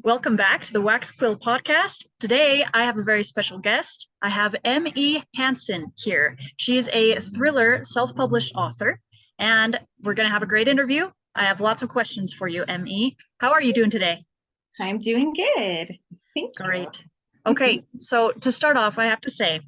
Welcome back to the Wax Quill podcast. Today, I have a very special guest. I have M.E. Hansen here. She's a thriller self-published author, and we're going to have a great interview. I have lots of questions for you, M.E. How are you doing today? I'm doing good. Thank you. Great. Okay, so to start off, I have to say,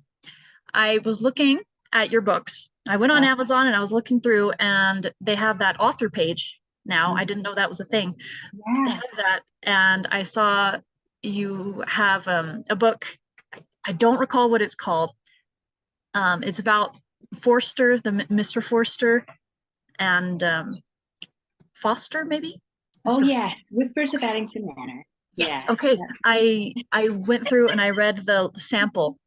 I was looking at your books. I went on Amazon and I was looking through, and they have that author page now. I didn't know that was a thing. They Yeah. have that, and I saw you have a book. I don't recall what it's called. It's about Forster, Mr. Forster, and Foster, maybe. Oh, Mr. yeah. Whispers of Addington Manor. Yes. Yeah. Okay. I went through and I read the sample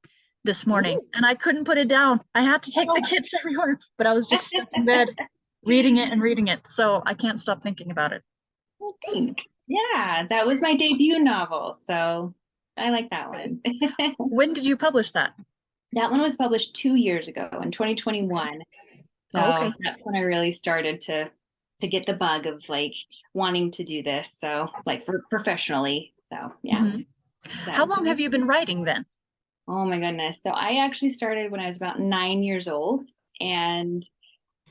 this morning, Ooh. and I couldn't put it down. I had to take the kids everywhere, but I was just stuck in bed reading it and reading it, so I can't stop thinking about it. Well, thanks. Yeah, that was my debut novel, so I like that one. When did you publish that? That one was published 2 years ago in 2021. Oh, okay. So that's when I really started to get the bug of like wanting to do this. So like for professionally. So yeah. Mhm. How long have you been writing then? Oh my goodness. So I actually started when I was about 9 years old, and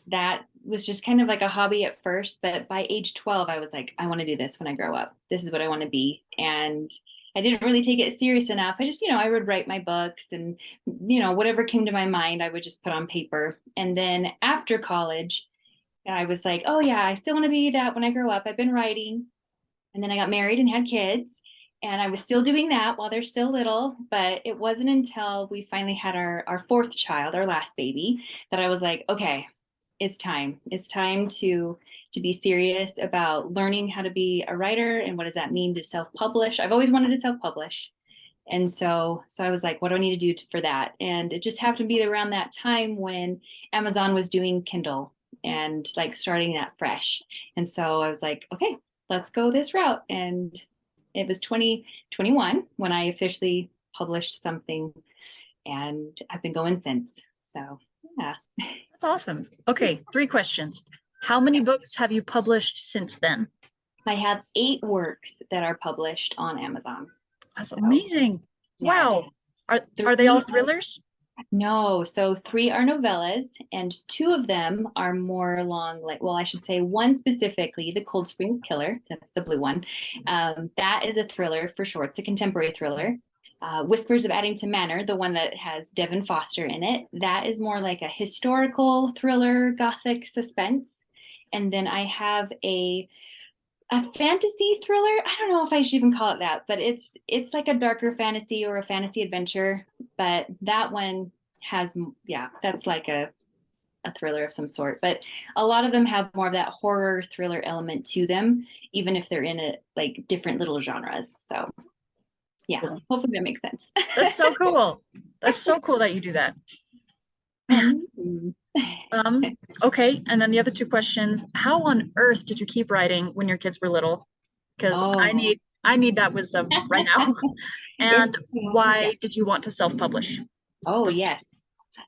that was just kind of like a hobby at first. But by age 12, I was like, I want to do this when I grow up. This is what I want to be. And I didn't really take it serious enough. I just, I would write my books and, whatever came to my mind, I would just put on paper. And then after college, I was like, oh yeah, I still want to be that when I grow up. I've been writing. And then I got married and had kids. And I was still doing that while they're still little. But it wasn't until we finally had our fourth child, our last baby, that I was like, okay, it's time. It's time to be serious about learning how to be a writer and what does that mean to self-publish. I've always wanted to self-publish. And so I was like, what do I need to do for that? And it just happened to be around that time when Amazon was doing Kindle and like starting that fresh. And so I was like, okay, let's go this route. And it was 2021 when I officially published something, and I've been going since. So yeah. That's awesome. Okay, 3 questions. How many books have you published since then? I have 8 works that are published on Amazon. That's So amazing. yes. Wow. Are they all Three thrillers? No, so 3 are novellas, and 2 of them are more along, like, well, I should say one specifically, The Cold Springs Killer, that's the blue one. That is a thriller for sure. It's a contemporary thriller. Whispers of Addington Manor, the one that has Devin Foster in it, that is more like a historical thriller, gothic suspense. And then I have a fantasy thriller. I don't know if I should even call it that, but it's like a darker fantasy or a fantasy adventure. But that one has, yeah, that's like a thriller of some sort. But a lot of them have more of that horror thriller element to them, even if they're in it like different little genres. So yeah, hopefully that makes sense. That's so cool. That's so cool that you do that. Okay, and then the other 2 questions. How on earth did you keep writing when your kids were little? Because I Oh, need that wisdom right now. And it's yeah. why did you want to self-publish? Oh, yes.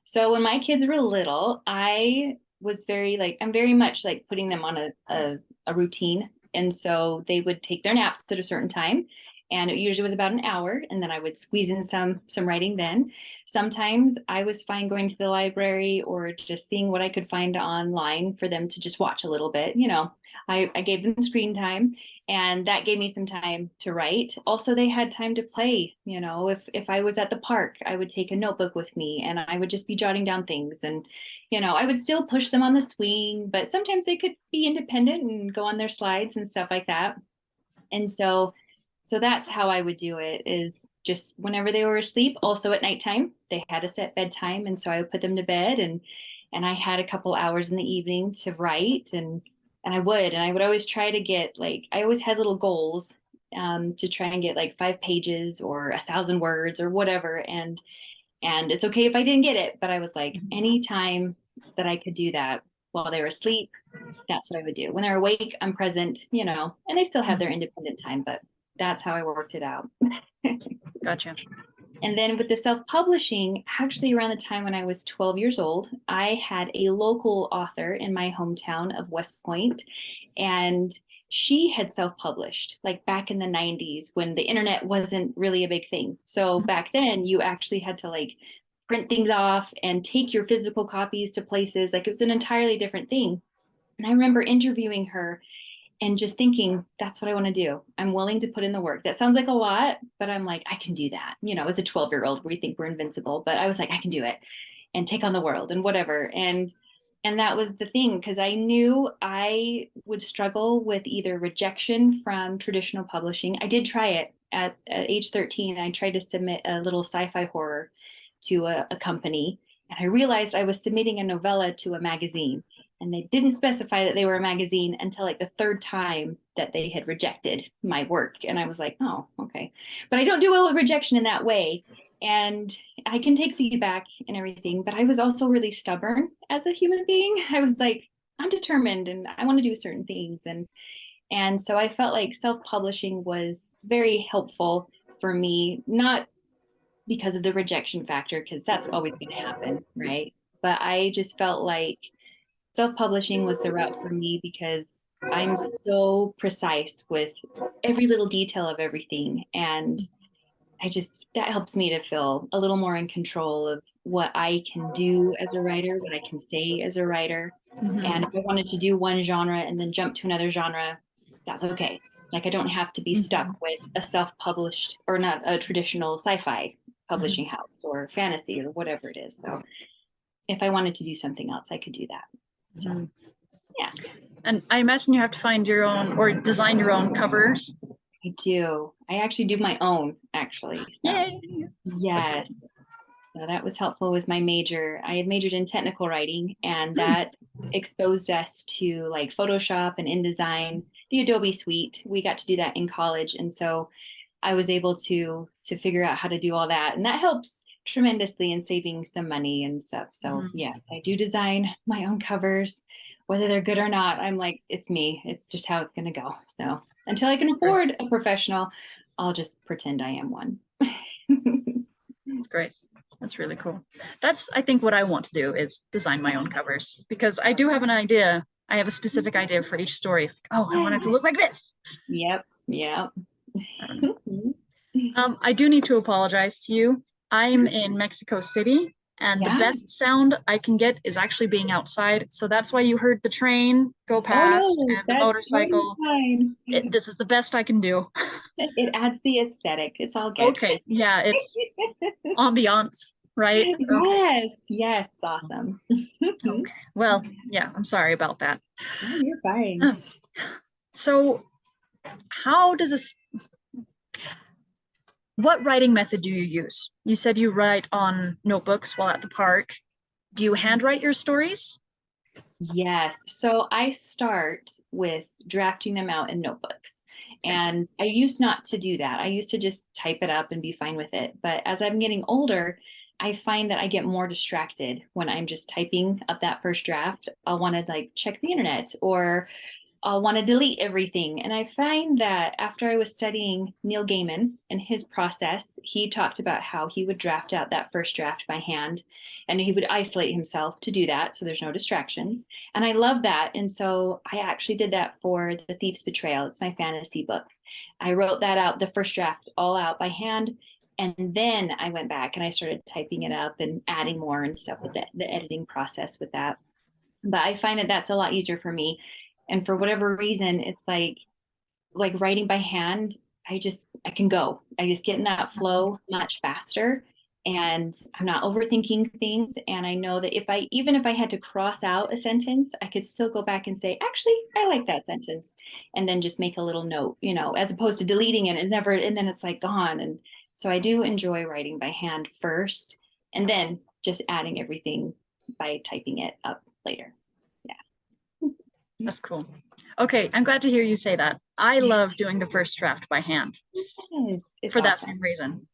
So when my kids were little, I was very like, I'm very much like putting them on a routine. And so they would take their naps at a certain time. And it usually was about an hour. And then I would squeeze in some writing then. Sometimes I was fine going to the library or just seeing what I could find online for them to just watch a little bit. I gave them screen time, and that gave me some time to write. Also, they had time to play. If I was at the park, I would take a notebook with me and I would just be jotting down things. And I would still push them on the swing, but sometimes they could be independent and go on their slides and stuff like that. And so that's how I would do it, is just whenever they were asleep. Also at nighttime, they had a set bedtime, and so I would put them to bed, and I had a couple hours in the evening to write, and I would always try to get, like, I always had little goals, to try and get like 5 pages or 1,000 words or whatever. And it's okay if I didn't get it, but I was like, anytime that I could do that while they were asleep, that's what I would do. When they're awake, I'm present, and they still have their independent time, but that's how I worked it out. Gotcha. And then with the self-publishing, actually around the time when I was 12 years old, I had a local author in my hometown of West Point, and she had self-published like back in the 90s when the internet wasn't really a big thing. So back then you actually had to like print things off and take your physical copies to places. Like it was an entirely different thing. And I remember interviewing her and just thinking, that's what I want to do. I'm willing to put in the work. That sounds like a lot, but I'm like, I can do that. You know, as a 12-year-old, we think we're invincible, but I was like, I can do it and take on the world and whatever. And that was the thing, because I knew I would struggle with either rejection from traditional publishing. I did try it at age 13. I tried to submit a little sci-fi horror to a company, and I realized I was submitting a novella to a magazine, and they didn't specify that they were a magazine until like the third time that they had rejected my work. And I was like, oh, okay. But I don't do well with rejection in that way. And I can take feedback and everything, but I was also really stubborn as a human being. I was like, I'm determined and I want to do certain things. And so I felt like self-publishing was very helpful for me, not because of the rejection factor, because that's always going to happen, right? But I just felt like self-publishing was the route for me because I'm so precise with every little detail of everything. And that helps me to feel a little more in control of what I can do as a writer, what I can say as a writer. Mm-hmm. And if I wanted to do one genre and then jump to another genre, that's okay. Like I don't have to be stuck with a self-published or not a traditional sci-fi publishing house or fantasy or whatever it is. So if I wanted to do something else, I could do that. So yeah. And I imagine you have to find your own or design your own covers. I do. I actually do my own, actually. So. Yay! Yes. So that was helpful with my major. I had majored in technical writing, and that exposed us to like Photoshop and InDesign, the Adobe suite. We got to do that in college. And so I was able to figure out how to do all that. And that helps tremendously in saving some money and stuff. So yes, I do design my own covers, whether they're good or not. I'm like, it's me. It's just how it's going to go. So until I can afford a professional, I'll just pretend I am one. That's great. That's really cool. That's, I think, what I want to do is design my own covers, because I do have an idea. I have a specific idea for each story. Oh, I want it to look like this. Yep. I do need to apologize to you. I'm in Mexico City, and the best sound I can get is actually being outside. So that's why you heard the train go past and the motorcycle. This is the best I can do. It adds the aesthetic. It's all good. Okay. Yeah, it's ambiance, right? Okay. Yes, awesome. Okay. Well, yeah, I'm sorry about that. No, you're fine. So how does this, what writing method do you use? You said you write on notebooks while at the park. Do you handwrite your stories? Yes. So I start with drafting them out in notebooks. And I used not to do that. I used to just type it up and be fine with it. But as I'm getting older, I find that I get more distracted when I'm just typing up that first draft. I'll want to like check the internet, or I'll want to delete everything. And I find that after I was studying Neil Gaiman and his process, he talked about how he would draft out that first draft by hand, and he would isolate himself to do that so there's no distractions. And I love that. And so I actually did that for The Thief's Betrayal. It's my fantasy book. I wrote that out, the first draft, all out by hand. And then I went back and I started typing it up and adding more and stuff with the editing process with that. But I find that that's a lot easier for me. And for whatever reason, it's like writing by hand, I can go. I just get in that flow much faster, and I'm not overthinking things. And I know that even if I had to cross out a sentence, I could still go back and say, actually, I like that sentence. And then just make a little note, as opposed to deleting it and then it's like gone. And so I do enjoy writing by hand first, and then just adding everything by typing it up later. That's cool. Okay, I'm glad to hear you say that. I love doing the first draft by hand for that same reason.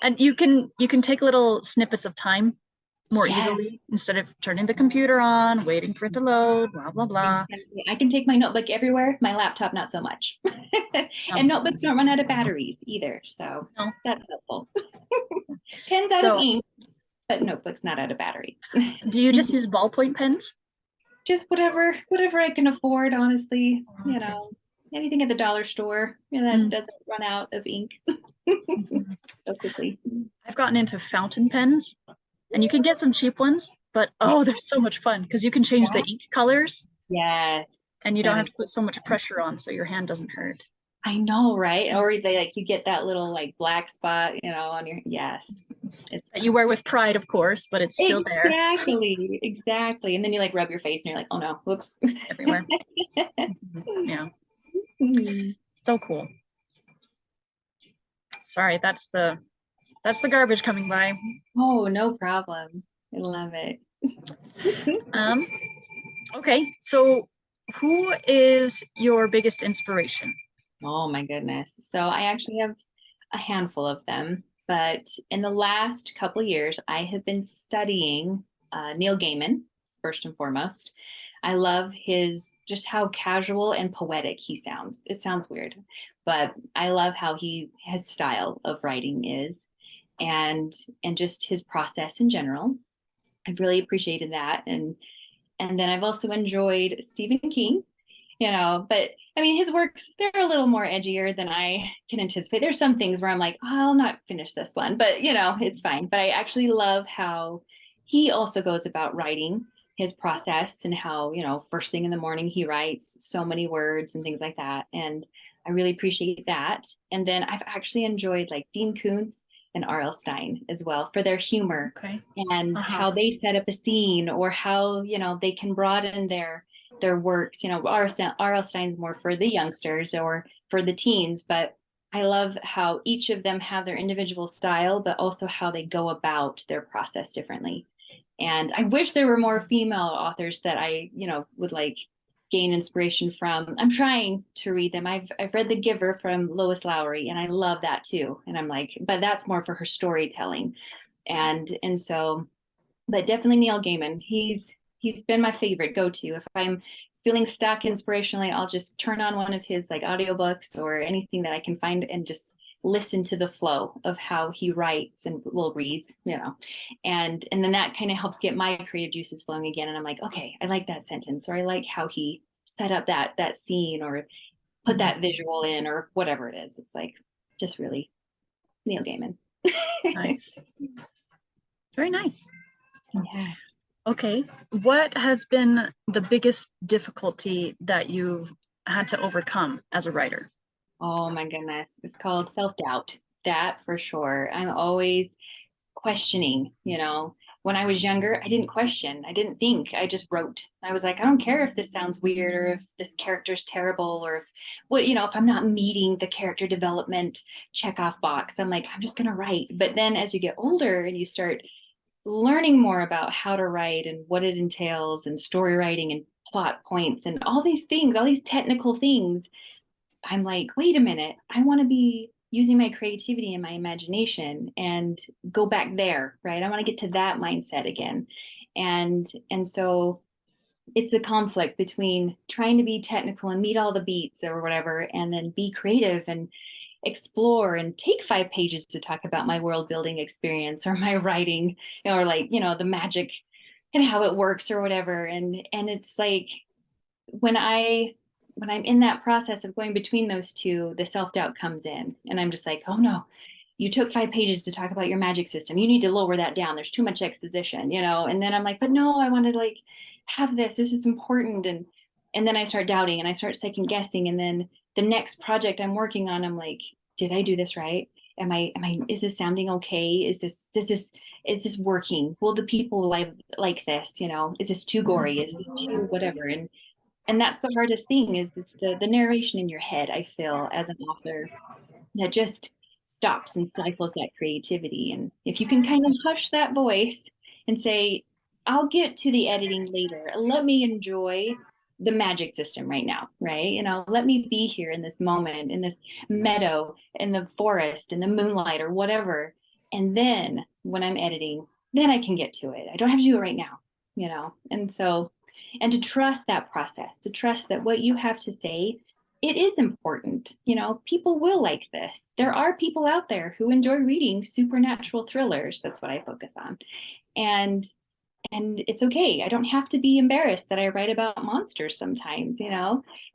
And you can take little snippets of time more easily instead of turning the computer on, waiting for it to load, blah, blah, blah. Exactly. I can take my notebook everywhere, my laptop not so much. And notebooks don't run out of batteries either, so that's helpful. Pens out of ink, but notebooks not out of battery. Do you just use ballpoint pens? just whatever I can afford, honestly, anything at the dollar store, that Mm. doesn't run out of ink Mhm. so quickly. I've gotten into fountain pens, and you can get some cheap ones, but Yeah. oh, they're so much fun because you can change the ink colors Yes. and you don't That have is, to put so much pressure on so your hand doesn't hurt. I know, right? Or they like you get that little like black spot, on your, yes. It's That you wear with pride, of course, but it's still there exactly. And then you like rub your face and you're like, oh no, whoops. everywhere. Mhm. Yeah, Mhm. so cool. Sorry, that's the garbage coming by. Oh, no problem. I love it. Um, okay, so who is your biggest inspiration? Oh my goodness. So I actually have a handful of them, but in the last couple years, I have been studying Neil Gaiman first and foremost. I love his just how casual and poetic he sounds. It sounds weird, but I love how his style of writing is, and just his process in general. I've really appreciated that, and then I've also enjoyed Stephen King, but I mean, his works, they're a little more edgier than I can anticipate. There's some things where I'm like, oh, I'll not finish this one, but it's fine. But I actually love how he also goes about writing his process and how, first thing in the morning he writes so many words and things like that. And I really appreciate that. And then I've actually enjoyed like Dean Koontz and R.L. Stein as well for their humor Okay. and Uh-huh. how they set up a scene or how, they can broaden their works. R.L. Stein's more for the youngsters or for the teens, but I love how each of them have their individual style, but also how they go about their process differently. And I wish there were more female authors that I, would like gain inspiration from. I'm trying to read them. I've read The Giver from Lois Lowry, and I love that too. And I'm like, but that's more for her storytelling. And so but definitely Neil Gaiman. He's been my favorite go-to. If I'm feeling stuck inspirationally, I'll just turn on one of his like audiobooks or anything that I can find and just listen to the flow of how he writes and reads, and then that kind of helps get my creative juices flowing again. And I'm like, okay, I like that sentence, or I like how he set up that scene, or put Mhm. that visual in, or whatever it is. It's like just really Neil Gaiman. Nice. Very nice. Yeah. Okay. What has been the biggest difficulty that you've had to overcome as a writer? Oh my goodness. It's called self-doubt. That for sure. I'm always questioning, When I was younger, I didn't question. I didn't think. I just wrote. I was like, I don't care if this sounds weird or if this character's terrible or if I'm not meeting the character development checkoff box, I'm like, I'm just gonna write. But then as you get older and you start learning more about how to write and what it entails and story writing and plot points and all these things, all these technical things, I'm like, wait a minute, I want to be using my creativity and my imagination and go back there, right? I want to get to that mindset again. And so it's a conflict between trying to be technical and meet all the beats or whatever, and then be creative and explore and take 5 pages to talk about my world building experience or my writing, or like, the magic and how it works or whatever. And it's like when I'm in that process of going between those two, the self-doubt comes in and I'm just like, oh no, you took 5 pages to talk about your magic system. You need to lower that down. There's too much exposition, and then I'm like, but no, I want to like have this is important. And then I start doubting and I start second guessing. And then the next project I'm working on, I'm like, did I do this right? Is this sounding okay? Is this working? Will the people like this? Is this too gory? Is this too whatever? And that's the hardest thing is it's the narration in your head, I feel, as an author, that just stops and stifles that creativity. And if you can kind of hush that voice and say, I'll get to the editing later, let me enjoy the magic system right now, right? Let me be here in this moment, in this meadow, in the forest, in the moonlight, or whatever. And then when I'm editing, then I can get to it. I don't have to do it right now, And so, and to trust that process, to trust that what you have to say, it is important. People will like this. There are people out there who enjoy reading supernatural thrillers. That's what I focus on. And and it's okay. I don't have to be embarrassed that I write about monsters sometimes,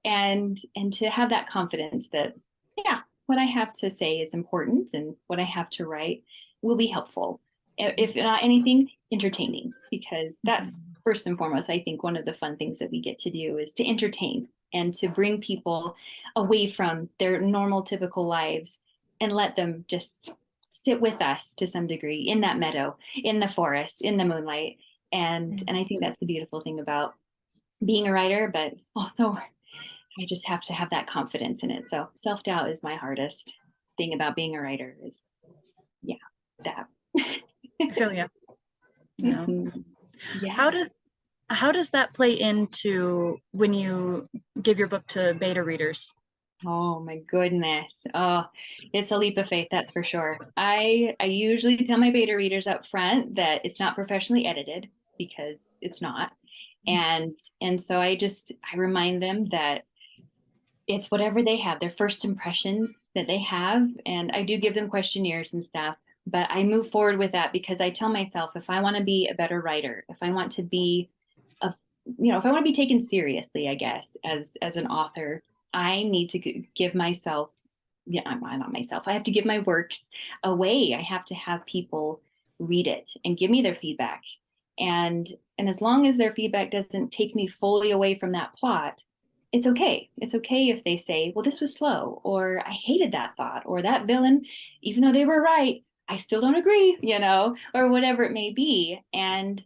and to have that confidence that, yeah, what I have to say is important and what I have to write will be helpful. If not anything, entertaining, because that's first and foremost, I think one of the fun things that we get to do is to entertain and to bring people away from their normal, typical lives and let them just sit with us to some degree in that meadow, in the forest, in the moonlight. And I think that's the beautiful thing about being a writer, but also I just have to have that confidence in it. So self-doubt is my hardest thing about being a writer is, yeah, that. I feel you. Yeah. How does that play into when you give your book to beta readers? Oh my goodness. Oh, it's a leap of faith, that's for sure. I usually tell my beta readers up front that it's not professionally edited because it's not. And so I remind them that it's whatever they have, their first impressions that they have. And I do give them questionnaires and stuff, but I move forward with that because I tell myself if I want to be a better writer, if I want to be a, if I want to be taken seriously, I guess, as an author, I need to give myself, yeah, I'm not myself. I have to give my works away. I have to have people read it and give me their feedback. And as long as their feedback doesn't take me fully away from that plot, it's okay. It's okay if they say, well, this was slow, or I hated that thought, or that villain, even though they were right, I still don't agree, or whatever it may be. And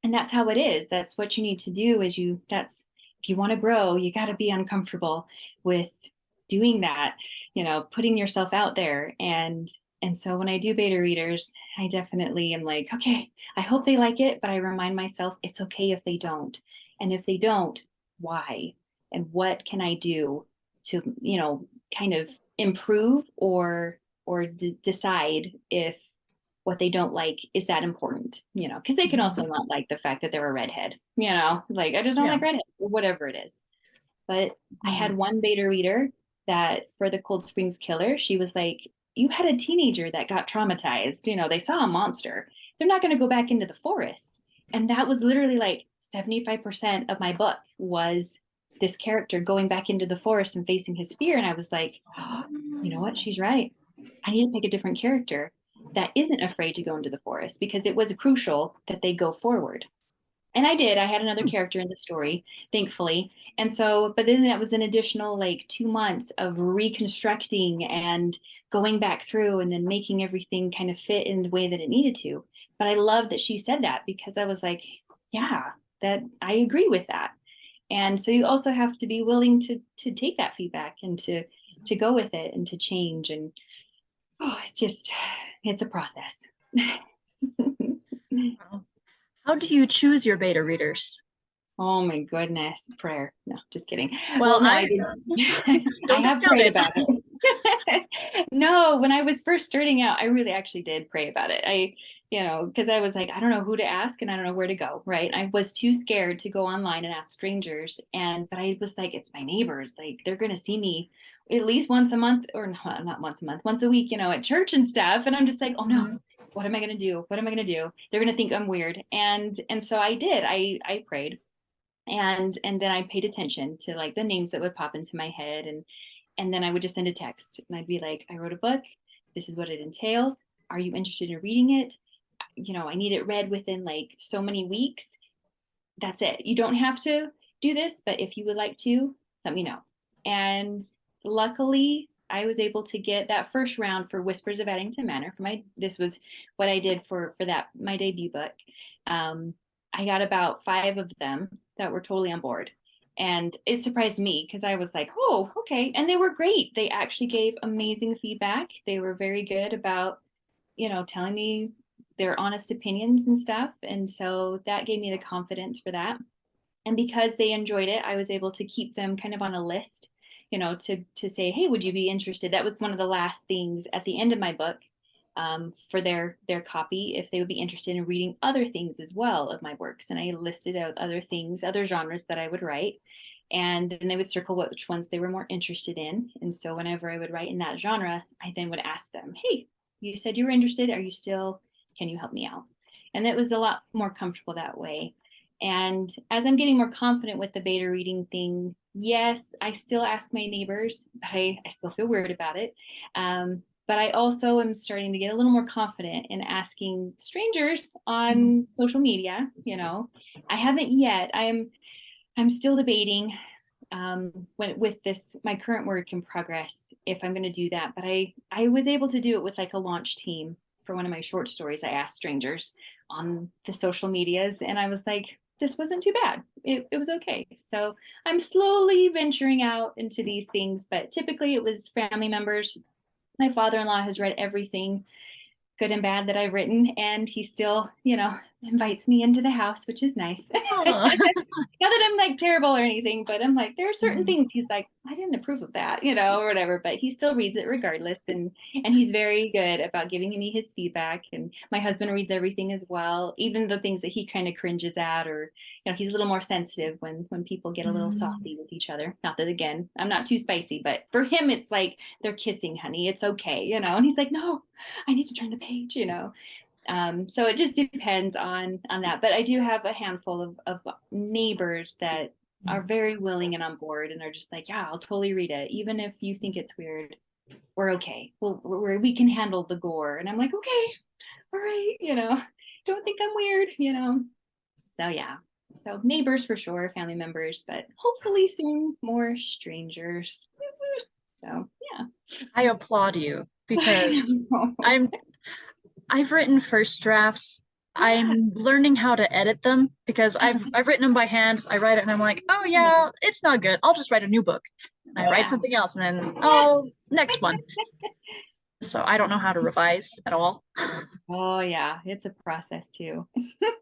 that's how it is. That's what you need to do is if you want to grow, you got to be uncomfortable with doing that, putting yourself out there. And so when I do beta readers, I definitely am like, okay, I hope they like it, but I remind myself it's okay if they don't. And if they don't, why? And what can I do to, kind of improve or decide if what they don't like is that important, because they can also not like the fact that they're a redhead, like I just don't like redhead or whatever it is. But I had one beta reader that for the Cold Springs Killer, she was like, you had a teenager that got traumatized. They saw a monster. They're not going to go back into the forest. And that was literally like 75% of my book was this character going back into the forest and facing his fear. And I was like, oh, you know what? She's right. I need to pick a different character that isn't afraid to go into the forest because it was crucial that they go forward. And I did. I had another character in the story, thankfully. And so, but then that was an additional like 2 months of reconstructing and going back through and then making everything kind of fit in the way that it needed to. But I love that she said that because I was like, yeah, that I agree with that. And so you also have to be willing to take that feedback and to go with it and to change. And it's a process. How do you choose your beta readers? Oh my goodness, prayer. No, just kidding. Well, No, I I have prayed about it. No, when I was first starting out, I really actually did pray about it. Because I was like, I don't know who to ask and I don't know where to go, right? I was too scared to go online and ask strangers. But I was like, it's my neighbors. Like they're gonna see me at least once a month, or not once a month, once a week, at church and stuff. And I'm just like, oh no, what am I gonna do? What am I gonna do? They're gonna think I'm weird. And so I did. I prayed and then I paid attention to like the names that would pop into my head and then I would just send a text and I'd be like, I wrote a book, this is what it entails, are you interested in reading it? I need it read within like so many weeks. That's it. You don't have to do this, but if you would like to, let me know. And luckily I was able to get that first round for Whispers of Addington Manor this was what I did for that my debut book. I got about 5 of them that were totally on board. And it surprised me because I was like, oh, okay. And they were great. They actually gave amazing feedback. They were very good about, telling me their honest opinions and stuff. And so that gave me the confidence for that. And because they enjoyed it, I was able to keep them kind of on a list, to say, hey, would you be interested? That was one of the last things at the end of my book. For their copy, if they would be interested in reading other things as well of my works. And I listed out other things, other genres that I would write. And then they would circle which ones they were more interested in. And so whenever I would write in that genre, I then would ask them, hey, you said you were interested. Are you still, can you help me out? And it was a lot more comfortable that way. And as I'm getting more confident with the beta reading thing, yes, I still ask my neighbors, but I still feel weird about it. But I also am starting to get a little more confident in asking strangers on social media. I haven't yet. I'm still debating with this my current work in progress if I'm going to do that. But I was able to do it with like a launch team for one of my short stories. I asked strangers on the social medias, and I was like, this wasn't too bad. It was okay. So I'm slowly venturing out into these things, but typically it was family members. My father-in-law has read everything good and bad that I've written, and he still, invites me into the house, which is nice. Oh. Not that I'm like terrible or anything, but I'm like, there are certain things he's like, I didn't approve of that, or whatever, but he still reads it regardless. And he's very good about giving me his feedback. And my husband reads everything as well, even the things that he kind of cringes at, or, he's a little more sensitive when people get a little saucy with each other. Not that, again, I'm not too spicy, but for him, it's like, they're kissing, honey. It's okay, and he's like, no, I need to turn the page, so it just depends on that. But I do have a handful of neighbors that are very willing and on board, and they're just like, yeah, I'll totally read it, even if you think it's weird. We're okay. We can handle the gore. And I'm like, okay, all right, don't think I'm weird, So yeah. So neighbors for sure, family members, but hopefully soon more strangers. So yeah. I applaud you because I've written first drafts. I'm learning how to edit them because I've written them by hand. I write it and I'm like, oh yeah, it's not good. I'll just write a new book. And I write something else and then next one. So I don't know how to revise at all. Oh yeah, it's a process too.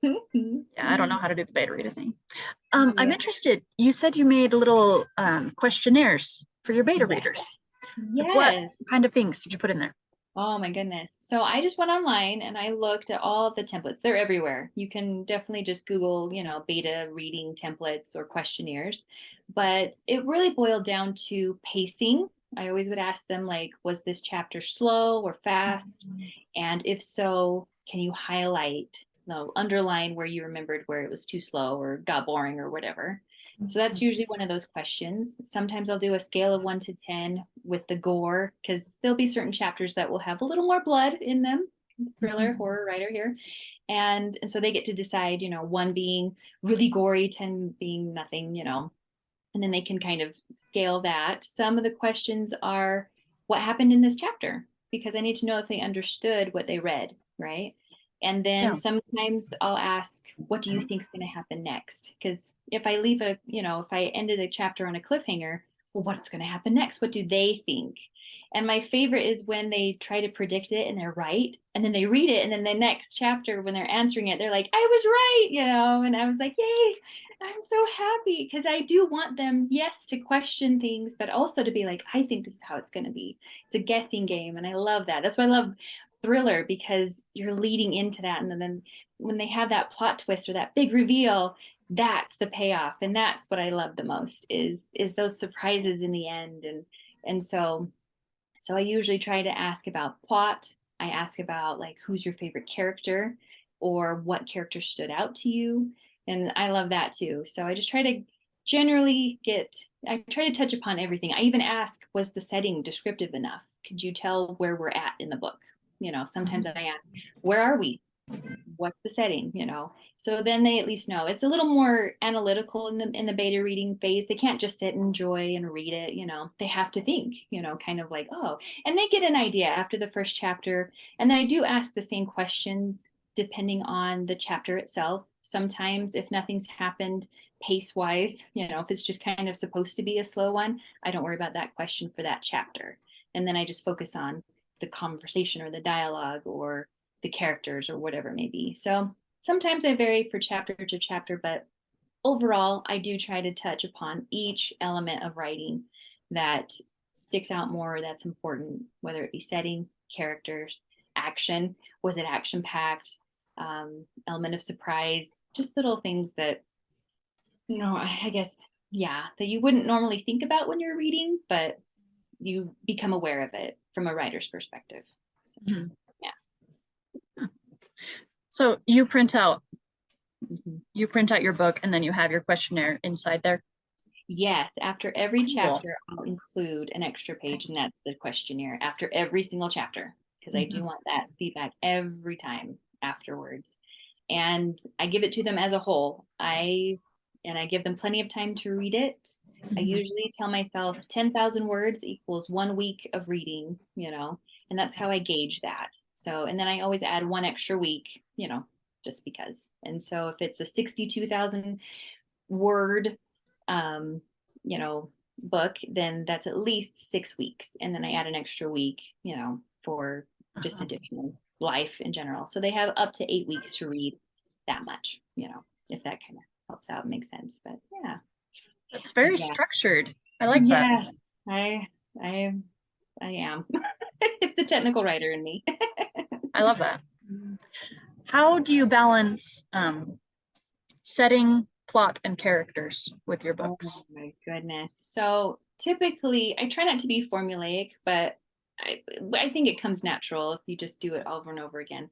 Yeah, I don't know how to do the beta reader thing. I'm interested. You said you made little questionnaires for your beta readers. Yes. What kind of things did you put in there? Oh my goodness. So I just went online and I looked at all of the templates. They're everywhere. You can definitely just Google, beta reading templates or questionnaires. But it really boiled down to pacing. I always would ask them, like, was this chapter slow or fast? And if so, can you highlight, underline where you remembered where it was too slow or got boring or whatever. So that's usually one of those questions. Sometimes I'll do a scale of 1 to 10 with the gore, because there'll be certain chapters that will have a little more blood in them. Thriller, horror writer here. And so they get to decide, 1 being really gory, 10 being nothing, and then they can kind of scale that. Some of the questions are, what happened in this chapter? Because I need to know if they understood what they read, right? And then sometimes I'll ask, what do you think is going to happen next? Because if I if I ended a chapter on a cliffhanger, well, what's going to happen next? What do they think? And my favorite is when they try to predict it and they're right. And then they read it. And then the next chapter, when they're answering it, they're like, I was right, and I was like, yay, I'm so happy. Because I do want them, yes, to question things, but also to be like, I think this is how it's going to be. It's a guessing game. And I love that. That's why I love thriller, because you're leading into that, and then when they have that plot twist or that big reveal, that's the payoff. And that's what I love the most is those surprises in the end. And so I usually try to ask about plot. I ask about, like, who's your favorite character, or what character stood out to you, and I love that too. So I just try to I try to touch upon everything. I even ask, was the setting descriptive enough? Could you tell where we're at in the book? Sometimes I ask, where are we? What's the setting? So then they at least know. It's a little more analytical in the beta reading phase. They can't just sit and enjoy and read it. They have to think, kind of like, oh, and they get an idea after the first chapter. And then I do ask the same questions depending on the chapter itself. Sometimes if nothing's happened pace wise, if it's just kind of supposed to be a slow one, I don't worry about that question for that chapter. And then I just focus on the conversation or the dialogue or the characters or whatever it may be. So sometimes I vary for chapter to chapter, but overall, I do try to touch upon each element of writing that sticks out more, that's important, whether it be setting, characters, action. Was it action packed? Element of surprise, just little things that, I guess, that you wouldn't normally think about when you're reading, but you become aware of it from a writer's perspective. So, yeah. So Mhm. you print out your book and then you have your questionnaire inside there. Yes, after every Cool. chapter, I'll include an extra page, and that's the questionnaire after every single chapter, because I do Mhm. want that feedback every time afterwards. And I give it to them as a whole. I give them plenty of time to read it. I Mhm. usually tell myself 10,000 words equals 1 week of reading, and that's how I gauge that. So, and then I always add one extra week, just because. And so if it's a 62,000 word, um, you know, book, then that's at least 6 weeks. And then I add an extra week, for just Uh-huh. additional life in general. So they have up to 8 weeks to read that much, if that kind of helps out, makes sense. But yeah, It's very yeah, structured. I like that. yes, I, I, I am. It's the technical writer in me. I love that. How do you balance setting, plot, and characters with your Oh books? my goodness. So typically, I try not to be formulaic, but I think it comes natural if you just do it over and over again.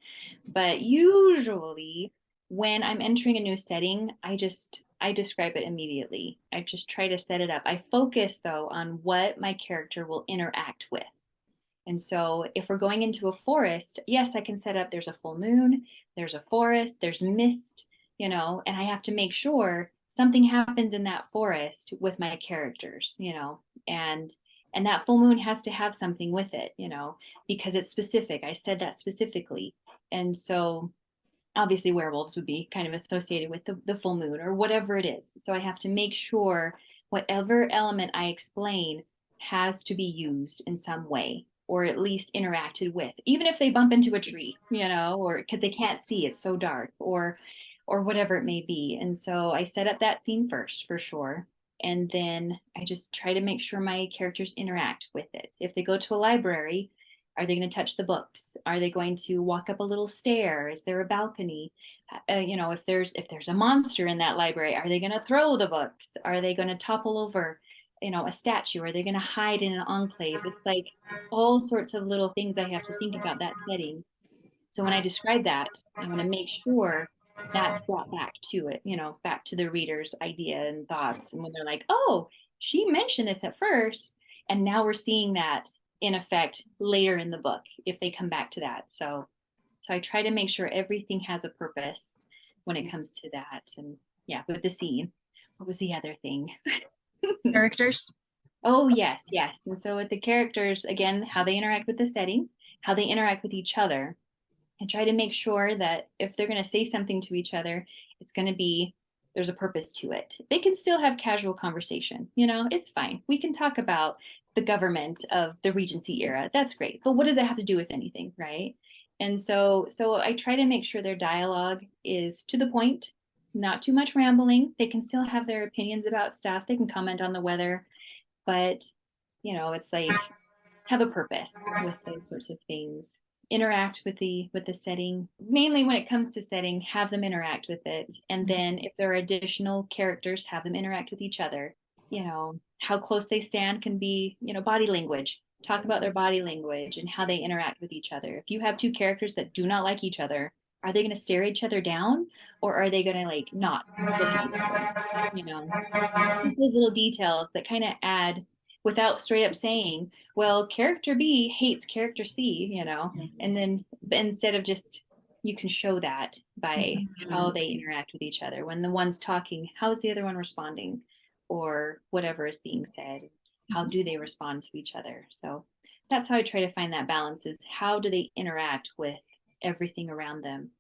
But usually, when I'm entering a new setting, I describe it immediately. I just try to set it up. I focus though on what my character will interact with. And so if we're going into a forest, yes, I can set up there's a full moon, there's a forest, there's mist, and I have to make sure something happens in that forest with my characters, and that full moon has to have something with it, because it's specific. I said that specifically. And so obviously werewolves would be kind of associated with the full moon or whatever it is. So I have to make sure whatever element I explain has to be used in some way or at least interacted with, even if they bump into a tree, or because they can't see, it's so dark, or whatever it may be. And so I set up that scene first for sure. And then I just try to make sure my characters interact with it. If they go to a library, are they going to touch the books? Are they going to walk up a little stair? Is there a balcony? If there's a monster in that library, are they going to throw the books? Are they going to topple over, a statue? Are they going to hide in an enclave? It's like all sorts of little things I have to think about that setting. So when I describe that, I want to make sure that's brought back to it, back to the reader's idea and thoughts. And when they're like, oh, she mentioned this at first, and now we're seeing that in effect later in the book if they come back to that. So I try to make sure everything has a purpose when it comes to that. And yeah, with the scene, what was the other thing? Characters? Oh, yes, yes. And so with the characters, again, how they interact with the setting, how they interact with each other, and try to make sure that if they're going to say something to each other, it's going to be there's a purpose to it. They can still have casual conversation, it's fine. We can talk about the government of the Regency era. That's great. But what does that have to do with anything, right? And so I try to make sure their dialogue is to the point, not too much rambling. They can still have their opinions about stuff. They can comment on the weather, but it's like have a purpose with those sorts of things, interact with the setting, mainly when it comes to setting, have them interact with it. And then if there are additional characters, have them interact with each other. How close they stand can be, body language, talk about their body language and how they interact with each other. If you have two characters that do not like each other, are they going to stare each other down, or are they going to like not look at each other, just those little details that kind of add, without straight up saying, well, character B hates character C, and then instead of just, you can show that by how Mhm. they interact with each other. When the one's talking, how is the other one responding? Or whatever is being said, how do they respond to each other? So that's how I try to find that balance, is how do they interact with everything around them?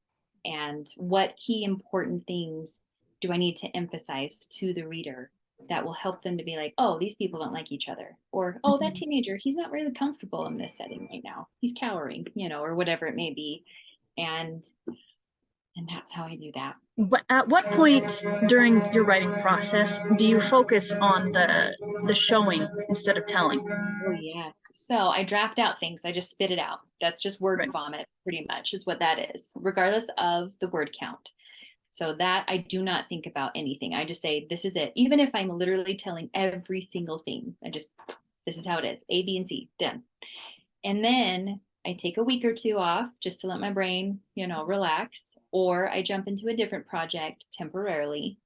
And what key important things do I need to emphasize to the reader that will help them to be like, oh, these people don't like each other, or oh, that Mhm. teenager, he's not really comfortable in this setting right now, he's cowering, or whatever it may be. And that's how I do that. But at what point during your writing process do you focus on the showing instead of telling? Oh yes. So I draft out things, I just spit it out. That's just word Right. vomit, pretty much is what that is, regardless of the word count. So that I do not think about anything. I just say, this is it. Even if I'm literally telling every single thing, this is how it is. A, B, and C, done. And then I take a week or two off just to let my brain, relax, or I jump into a different project temporarily,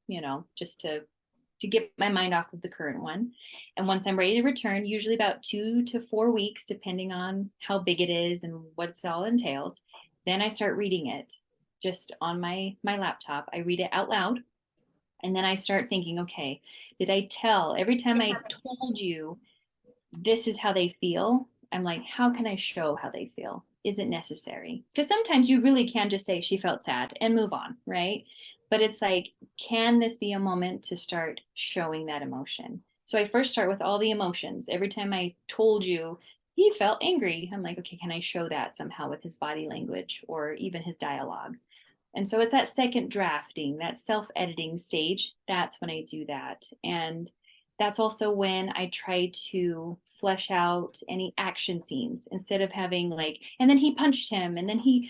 just to get my mind off of the current one. And once I'm ready to return, usually about 2 to 4 weeks, depending on how big it is and what it all entails, then I start reading it just on my laptop. I read it out loud. And then I start thinking, okay, did I tell every time I told you this is how they feel? I'm like, how can I show how they feel? Is it necessary? Because sometimes you really can just say she felt sad and move on, right? But it's like, can this be a moment to start showing that emotion? So I first start with all the emotions. Every time I told you he felt angry, I'm like, okay, can I show that somehow with his body language or even his dialogue? And so it's that second drafting, that self-editing stage. That's when I do that. And that's also when I try to flesh out any action scenes instead of having like, and then he punched him and then he,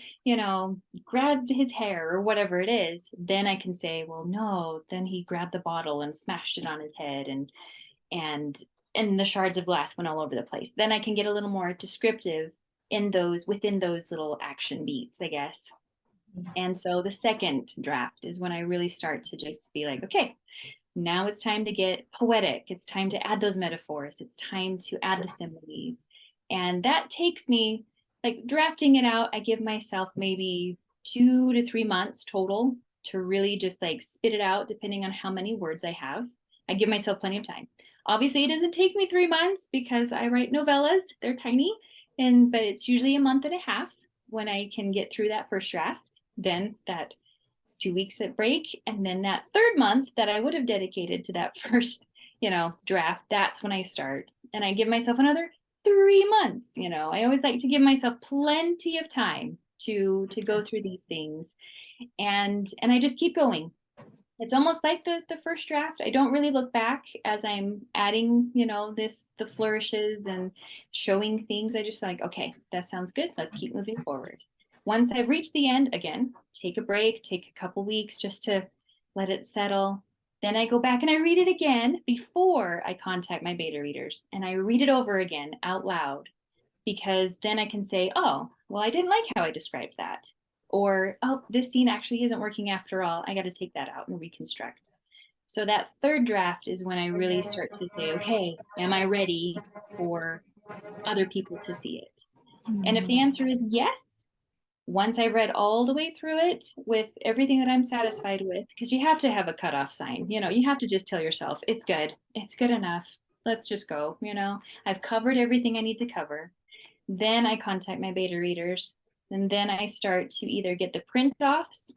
grabbed his hair or whatever it is. Then I can say, well, no, then he grabbed the bottle and smashed it on his head and and the shards of glass went all over the place. Then I can get a little more descriptive within those little action beats, I guess. And so the second draft is when I really start to just be like, okay, now it's time to get poetic. It's time to add those metaphors. It's time to add the similes. And that takes me, like drafting it out, I give myself maybe 2 to 3 months total to really just like spit it out, depending on how many words I have. I give myself plenty of time. Obviously, it doesn't take me 3 months because I write novellas. They're tiny, but it's usually a month and a half when I can get through that first draft. Then that 2 weeks at break, and then that third month that I would have dedicated to that first, draft, that's when I start. And I give myself another 3 months. I always like to give myself plenty of time to go through these things. And I just keep going. It's almost like the first draft. I don't really look back as I'm adding, the flourishes and showing things. I just like, okay, that sounds good. Let's keep moving forward. Once I've reached the end, again, take a break, take a couple weeks just to let it settle. Then I go back and I read it again before I contact my beta readers. And I read it over again out loud because then I can say, oh, well, I didn't like how I described that. Or, oh, this scene actually isn't working after all. I got to take that out and reconstruct. So that third draft is when I really start to say, okay, am I ready for other people to see it? And if the answer is yes, once I read all the way through it with everything that I'm satisfied with, because you have to have a cutoff sign, you have to just tell yourself, it's good. It's good enough. Let's just go, I've covered everything I need to cover. Then I contact my beta readers, and then I start to either get the print offs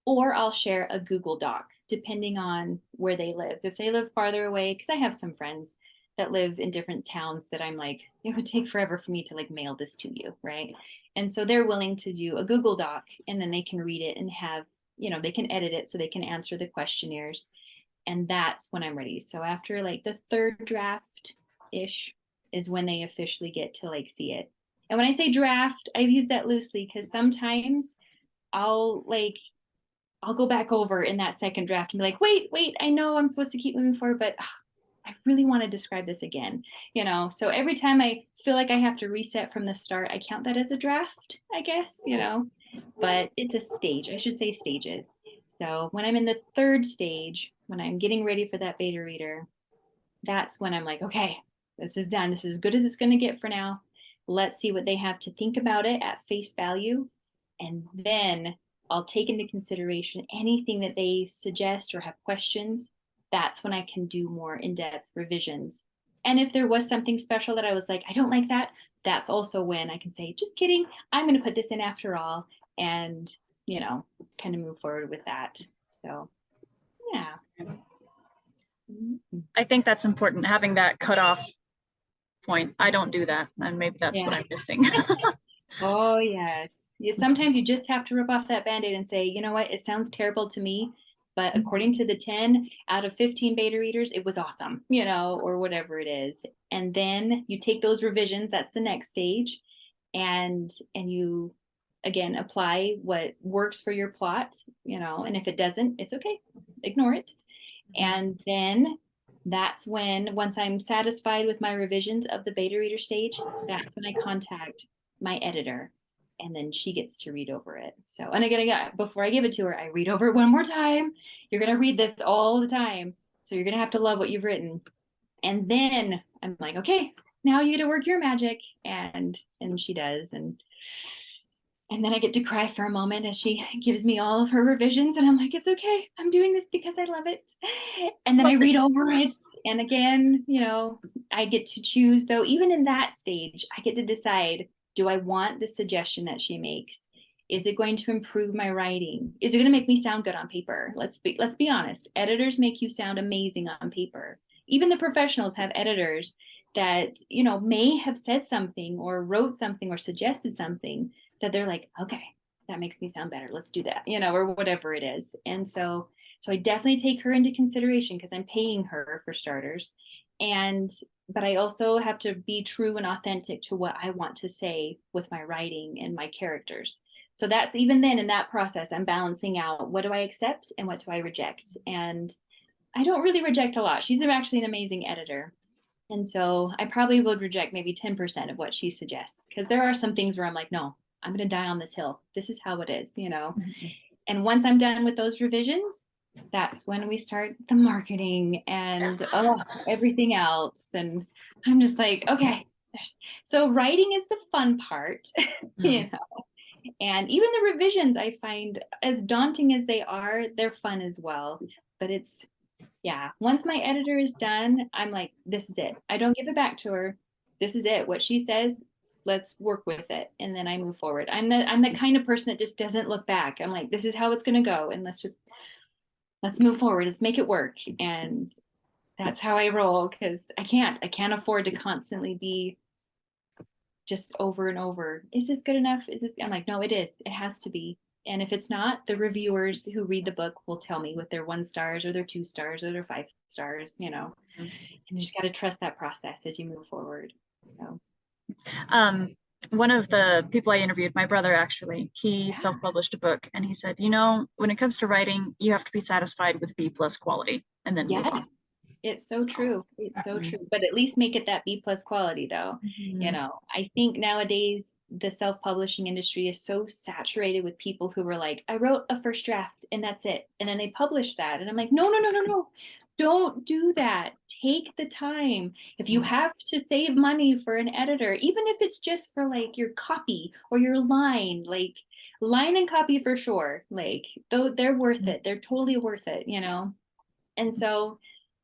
or I'll share a Google Doc, depending on where they live. If they live farther away, because I have some friends that live in different towns that I'm like, it would take forever for me to like mail this to you, right? And so they're willing to do a Google Doc and then they can read it and have, they can edit it so they can answer the questionnaires. And that's when I'm ready. So after like the third draft ish is when they officially get to like see it. And when I say draft, I've used that loosely because sometimes I'll go back over in that second draft and be like, wait, I know I'm supposed to keep moving forward, but I really want to describe this again, So every time I feel like I have to reset from the start, I count that as a draft, I guess, but it's a stage. I should say stages. So when I'm in the third stage, when I'm getting ready for that beta reader, that's when I'm like, okay, this is done. This is as good as it's going to get for now. Let's see what they have to think about it at face value. And then I'll take into consideration anything that they suggest or have questions. That's when I can do more in-depth revisions. And if there was something special that I was like, I don't like that, that's also when I can say, just kidding, I'm going to put this in after all, and, kind of move forward with that. So, yeah. I think that's important, having that cutoff point. I don't do that, and maybe that's what I'm missing. Oh, yes. Sometimes you just have to rip off that Band-Aid and say, you know what, it sounds terrible to me, but according to the 10 out of 15 beta readers, it was awesome, or whatever it is. And then you take those revisions, that's the next stage, and you, again, apply what works for your plot, and if it doesn't, it's okay, ignore it. And then that's when, once I'm satisfied with my revisions of the beta reader stage, that's when I contact my editor, and then she gets to read over it. So, and again, before I give it to her, I read over it one more time. You're going to read this all the time. So you're going to have to love what you've written. And then I'm like, okay, now you get to work your magic. And she does. And then I get to cry for a moment as she gives me all of her revisions. And I'm like, it's okay. I'm doing this because I love it. And then I read over it. And again, I get to choose, though, even in that stage, I get to decide, do I want the suggestion that she makes? Is it going to improve my writing? Is it going to make me sound good on paper? Let's be honest. Editors make you sound amazing on paper. Even the professionals have editors that, may have said something or wrote something or suggested something that they're like, okay, that makes me sound better. Let's do that, or whatever it is. And so I definitely take her into consideration because I'm paying her for starters. But I also have to be true and authentic to what I want to say with my writing and my characters. So that's even then in that process, I'm balancing out what do I accept and what do I reject. And I don't really reject a lot. She's actually an amazing editor. And so I probably would reject maybe 10% of what she suggests, because there are some things where I'm like, no, I'm going to die on this hill. This is how it is, Mm-hmm. And once I'm done with those revisions, that's when we start the marketing and everything else. And I'm just like, okay. So writing is the fun part, Mm. And even the revisions, I find, as daunting as they are, they're fun as well. But once my editor is done, I'm like, this is it. I don't give it back to her. This is it. What she says, let's work with it. And then I move forward. I'm the kind of person that just doesn't look back. I'm like, this is how it's going to go. And let's move forward. Let's make it work. And that's how I roll, because I can't afford to constantly be just over and over. Is this good enough? I'm like, no, it is. It has to be. And if it's not, the reviewers who read the book will tell me with their 1 stars or their 2 stars or their 5 stars, And you just got to trust that process as you move forward. So, one of the people I interviewed, my brother actually, he self-published a book, and he said, when it comes to writing, you have to be satisfied with B+ quality and then move on. It's so true. It's so true. But at least make it that B+ quality, though. I think nowadays the self-publishing industry is so saturated with people who were like, I wrote a first draft and that's it. And then they publish that. And I'm like, no. Don't do that. Take the time. If you have to save money for an editor, even if it's just for like your copy or your line, like line and copy for sure, like though they're worth it. They're totally worth it, And so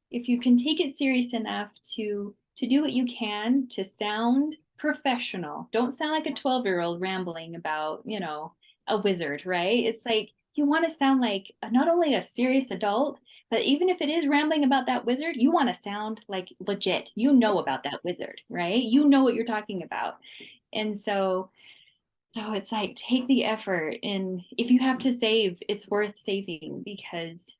if you can take it serious enough to do what you can to sound professional, don't sound like a 12-year-old rambling about, a wizard, right? It's like you want to sound like not only a serious adult, but even if it is rambling about that wizard, you want to sound like legit. You know about that wizard, right? You know what you're talking about. And so it's like, take the effort. And if you have to save, it's worth saving, because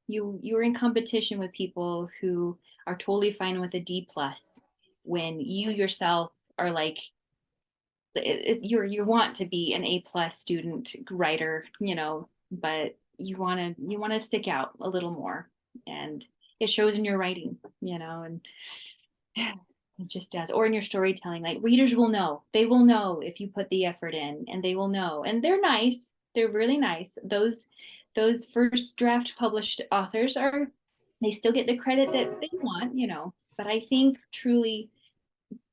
you're in competition with people who are totally fine with a D+ when you yourself are like, you want to be an A+ student writer, but you want to stick out a little more, and it shows in your writing, and it just does. Or in your storytelling, like readers will know. They will know if you put the effort in, and they will know. And they're nice. They're really nice. Those first draft published authors they still get the credit that they want, But I think truly,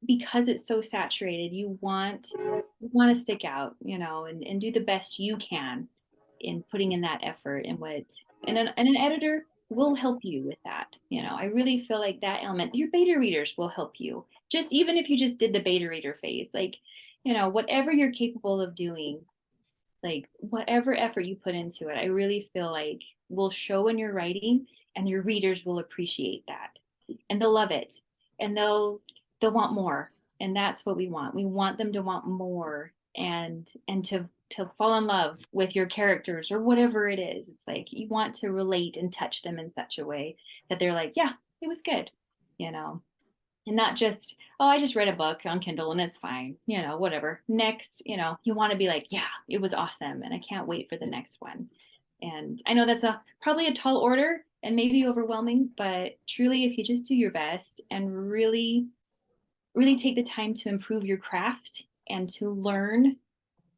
because it's so saturated, you want to stick out, and do the best you can in putting in that effort, and an editor will help you with that. I really feel like that element, your beta readers will help you. Just even if you just did the beta reader phase, like, whatever you're capable of doing, like whatever effort you put into it, I really feel like will show in your writing, and your readers will appreciate that, and they'll love it, and they'll want more. And that's what we want. We want them to want more, and to fall in love with your characters or whatever it is. It's like you want to relate and touch them in such a way that they're like, yeah, it was good, and not just, oh, I just read a book on Kindle and it's fine, whatever. Next, you want to be like, yeah, it was awesome, and I can't wait for the next one. And I know that's probably a tall order and maybe overwhelming, but truly, if you just do your best and really really take the time to improve your craft and to learn.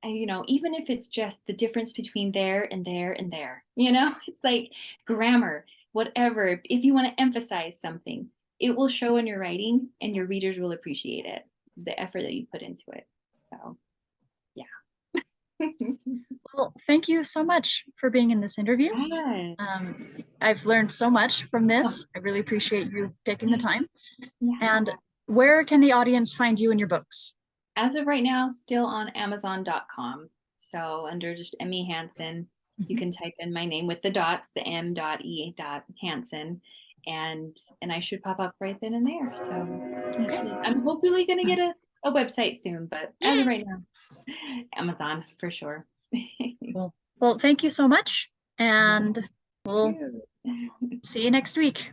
And, even if it's just the difference between there and there and there, it's like grammar, whatever. If you want to emphasize something, it will show in your writing and your readers will appreciate it, the effort that you put into it. So, yeah. Well, thank you so much for being in this interview. Yes. I've learned so much from this. I really appreciate you taking the time. Yeah. And where can the audience find you and your books? As of right now, still on Amazon.com. So under just M.E. Hansen, you can type in my name with the dots, the M.E. Hansen, and I should pop up right then and there. So Okay. I'm hopefully going to get a website soon, but as of right now, Amazon for sure. Well, thank you so much, and we'll see you next week.